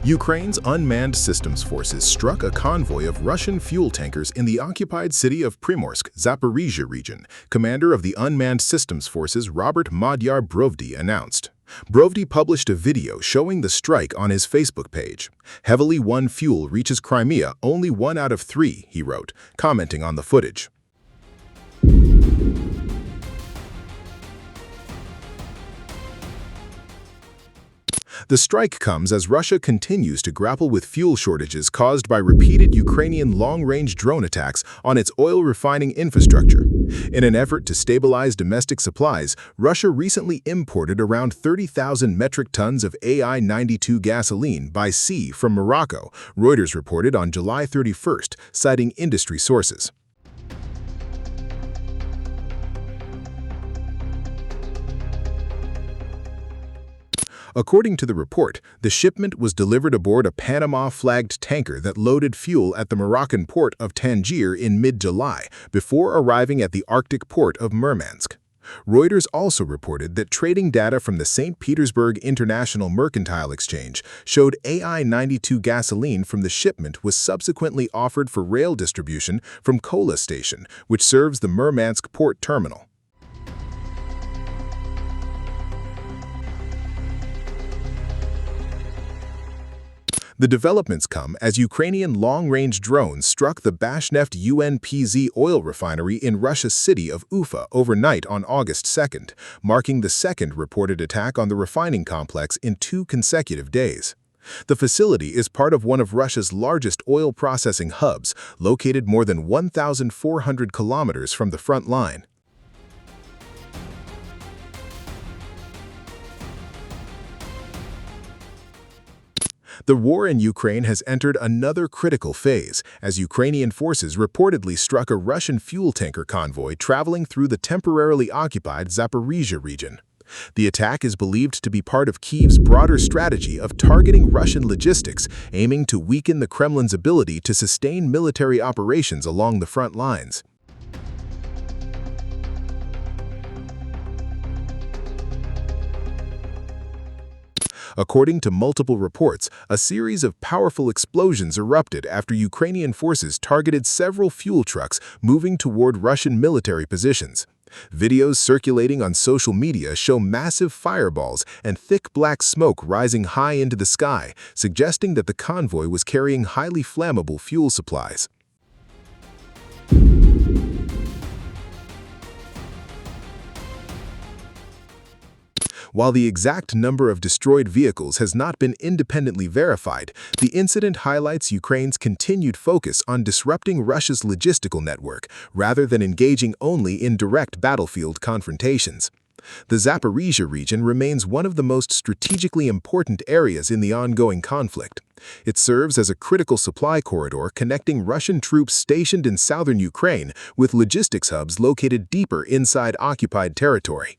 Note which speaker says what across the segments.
Speaker 1: Ukraine's Unmanned Systems Forces struck a convoy of Russian fuel tankers in the occupied city of Prymorsk, Zaporizhzhia region, Commander of the Unmanned Systems Forces Robert Madyar Brovdi announced. Brovdi published a video showing the strike on his Facebook page. "Heavily won fuel reaches Crimea only 1 out of 3, he wrote, commenting on the footage. The strike comes as Russia continues to grapple with fuel shortages caused by repeated Ukrainian long-range drone attacks on its oil refining infrastructure. In an effort to stabilize domestic supplies, Russia recently imported around 30,000 metric tons of AI-92 gasoline by sea from Morocco, Reuters reported on July 31st, citing industry sources. According to the report, the shipment was delivered aboard a Panama-flagged tanker that loaded fuel at the Moroccan port of Tangier in mid-July, before arriving at the Arctic port of Murmansk. Reuters also reported that trading data from the St. Petersburg International Mercantile Exchange showed AI-92 gasoline from the shipment was subsequently offered for rail distribution from Kola station, which serves the Murmansk port terminal. The developments come as Ukrainian long-range drones struck the Bashneft UNPZ oil refinery in Russia's city of Ufa overnight on August 2nd, marking the second reported attack on the refining complex in 2 consecutive days. The facility is part of one of Russia's largest oil processing hubs, located more than 1,400 kilometers from the front line. The war in Ukraine has entered another critical phase, as Ukrainian forces reportedly struck a Russian fuel tanker convoy traveling through the temporarily occupied Zaporizhzhia region. The attack is believed to be part of Kyiv's broader strategy of targeting Russian logistics, aiming to weaken the Kremlin's ability to sustain military operations along the front lines. According to multiple reports, a series of powerful explosions erupted after Ukrainian forces targeted several fuel trucks moving toward Russian military positions. Videos circulating on social media show massive fireballs and thick black smoke rising high into the sky, suggesting that the convoy was carrying highly flammable fuel supplies. While the exact number of destroyed vehicles has not been independently verified, the incident highlights Ukraine's continued focus on disrupting Russia's logistical network, rather than engaging only in direct battlefield confrontations. The Zaporizhzhia region remains one of the most strategically important areas in the ongoing conflict. It serves as a critical supply corridor connecting Russian troops stationed in southern Ukraine with logistics hubs located deeper inside occupied territory.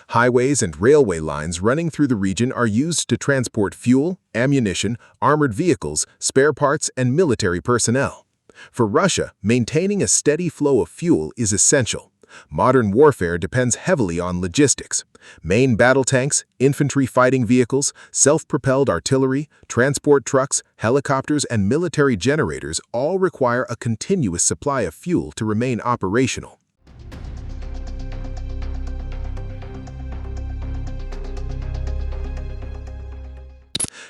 Speaker 1: Highways and railway lines running through the region are used to transport fuel, ammunition, armored vehicles, spare parts, and military personnel. For Russia, maintaining a steady flow of fuel is essential. Modern warfare depends heavily on logistics. Main battle tanks, infantry fighting vehicles, self-propelled artillery, transport trucks, helicopters, and military generators all require a continuous supply of fuel to remain operational.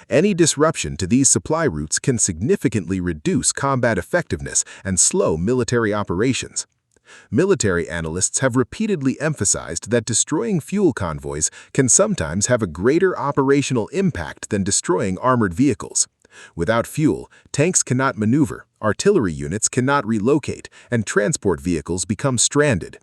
Speaker 1: Any disruption to these supply routes can significantly reduce combat effectiveness and slow military operations. Military analysts have repeatedly emphasized that destroying fuel convoys can sometimes have a greater operational impact than destroying armored vehicles. Without fuel, tanks cannot maneuver, artillery units cannot relocate, and transport vehicles become stranded.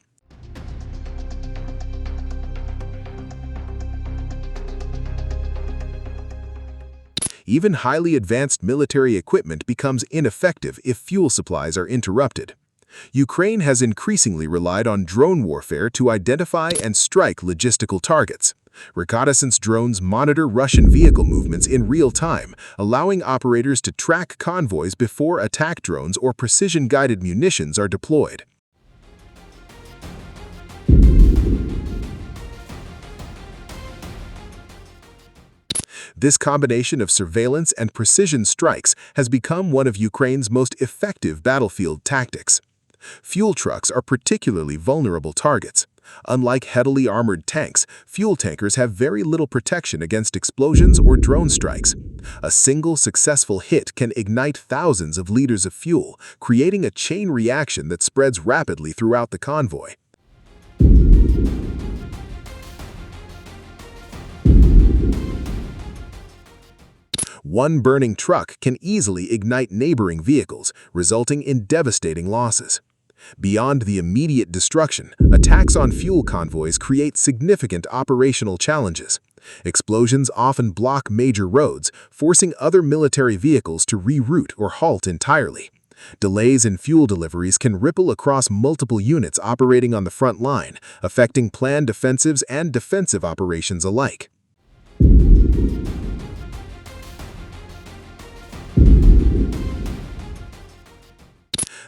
Speaker 1: Even highly advanced military equipment becomes ineffective if fuel supplies are interrupted. Ukraine has increasingly relied on drone warfare to identify and strike logistical targets. Reconnaissance drones monitor Russian vehicle movements in real time, allowing operators to track convoys before attack drones or precision-guided munitions are deployed. This combination of surveillance and precision strikes has become one of Ukraine's most effective battlefield tactics. Fuel trucks are particularly vulnerable targets. Unlike heavily armored tanks, fuel tankers have very little protection against explosions or drone strikes. A single successful hit can ignite thousands of liters of fuel, creating a chain reaction that spreads rapidly throughout the convoy. One burning truck can easily ignite neighboring vehicles, resulting in devastating losses. Beyond the immediate destruction, attacks on fuel convoys create significant operational challenges. Explosions often block major roads, forcing other military vehicles to reroute or halt entirely. Delays in fuel deliveries can ripple across multiple units operating on the front line, affecting planned offensives and defensive operations alike.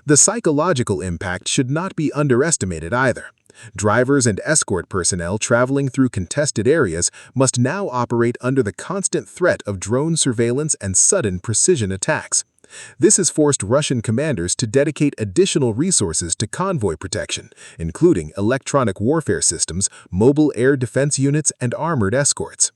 Speaker 1: The psychological impact should not be underestimated either. Drivers and escort personnel traveling through contested areas must now operate under the constant threat of drone surveillance and sudden precision attacks. This has forced Russian commanders to dedicate additional resources to convoy protection, including electronic warfare systems, mobile air defense units, and armored escorts.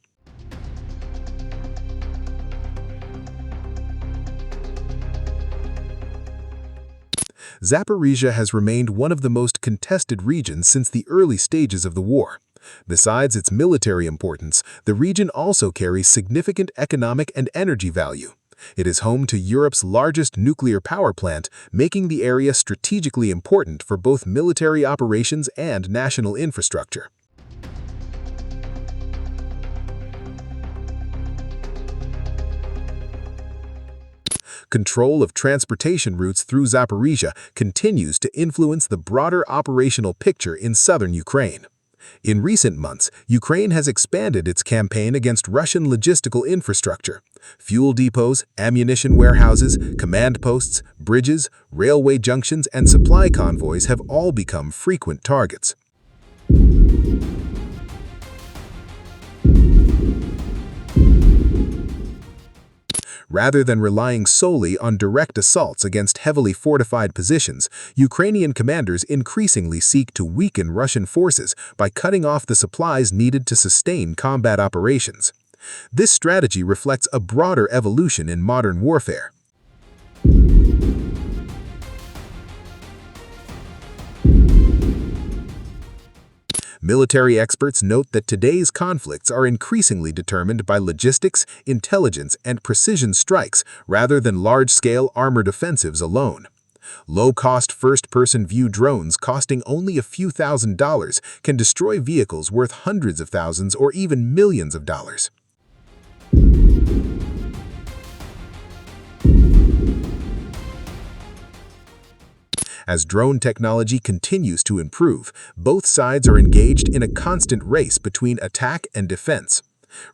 Speaker 1: Zaporizhzhia has remained one of the most contested regions since the early stages of the war. Besides its military importance, the region also carries significant economic and energy value. It is home to Europe's largest nuclear power plant, making the area strategically important for both military operations and national infrastructure. Control of transportation routes through Zaporizhzhia continues to influence the broader operational picture in southern Ukraine. In recent months, Ukraine has expanded its campaign against Russian logistical infrastructure. Fuel depots, ammunition warehouses, command posts, bridges, railway junctions, and supply convoys have all become frequent targets. Rather than relying solely on direct assaults against heavily fortified positions, Ukrainian commanders increasingly seek to weaken Russian forces by cutting off the supplies needed to sustain combat operations. This strategy reflects a broader evolution in modern warfare. Military experts note that today's conflicts are increasingly determined by logistics, intelligence, and precision strikes rather than large-scale armored offensives alone. Low-cost first-person view drones costing only a few $1,000s can destroy vehicles worth hundreds of thousands or even millions of dollars. As drone technology continues to improve, both sides are engaged in a constant race between attack and defense.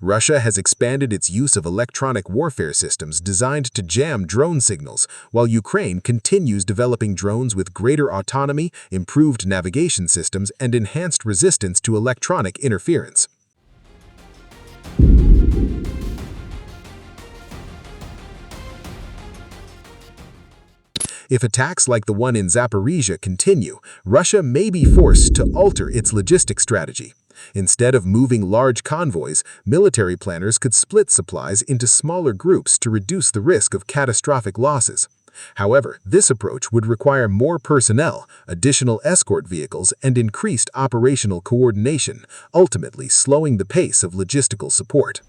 Speaker 1: Russia has expanded its use of electronic warfare systems designed to jam drone signals, while Ukraine continues developing drones with greater autonomy, improved navigation systems, and enhanced resistance to electronic interference. If attacks like the one in Zaporizhzhia continue, Russia may be forced to alter its logistics strategy. Instead of moving large convoys, military planners could split supplies into smaller groups to reduce the risk of catastrophic losses. However, this approach would require more personnel, additional escort vehicles, and increased operational coordination, ultimately slowing the pace of logistical support.